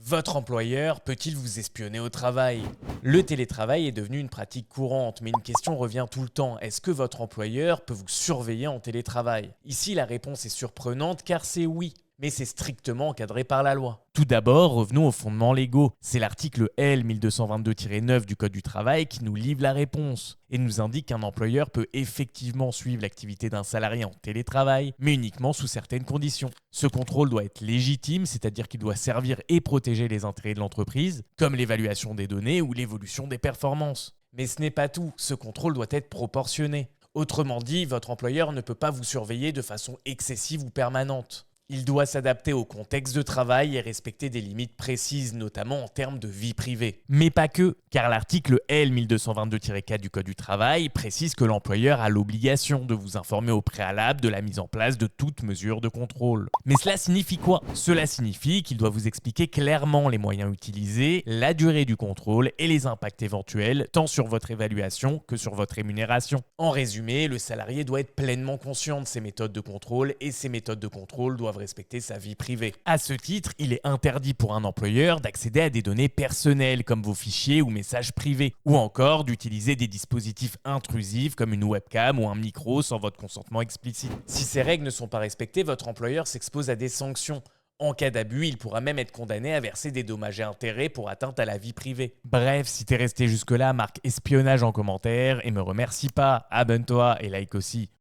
Votre employeur peut-il vous espionner au travail? Le télétravail est devenu une pratique courante, mais une question revient tout le temps. Est-ce que votre employeur peut vous surveiller en télétravail? Ici, la réponse est surprenante car c'est oui, mais c'est strictement encadré par la loi. Tout d'abord, revenons aux fondements légaux. C'est l'article L 1222-9 du Code du travail qui nous livre la réponse et nous indique qu'un employeur peut effectivement suivre l'activité d'un salarié en télétravail, mais uniquement sous certaines conditions. Ce contrôle doit être légitime, c'est-à-dire qu'il doit servir et protéger les intérêts de l'entreprise, comme l'évaluation des données ou l'évolution des performances. Mais ce n'est pas tout, ce contrôle doit être proportionné. Autrement dit, votre employeur ne peut pas vous surveiller de façon excessive ou permanente. Il doit s'adapter au contexte de travail et respecter des limites précises, notamment en termes de vie privée. Mais pas que, car l'article L 1222-4 du Code du travail précise que l'employeur a l'obligation de vous informer au préalable de la mise en place de toute mesure de contrôle. Mais cela signifie quoi? Cela signifie qu'il doit vous expliquer clairement les moyens utilisés, la durée du contrôle et les impacts éventuels, tant sur votre évaluation que sur votre rémunération. En résumé, le salarié doit être pleinement conscient de ses méthodes de contrôle et ces méthodes de contrôle doivent respecter sa vie privée. À ce titre, il est interdit pour un employeur d'accéder à des données personnelles comme vos fichiers ou messages privés, ou encore d'utiliser des dispositifs intrusifs comme une webcam ou un micro sans votre consentement explicite. Si ces règles ne sont pas respectées, votre employeur s'expose à des sanctions. En cas d'abus, il pourra même être condamné à verser des dommages et intérêts pour atteinte à la vie privée. Bref, si t'es resté jusque-là, marque espionnage en commentaire et me remercie pas, abonne-toi et like aussi.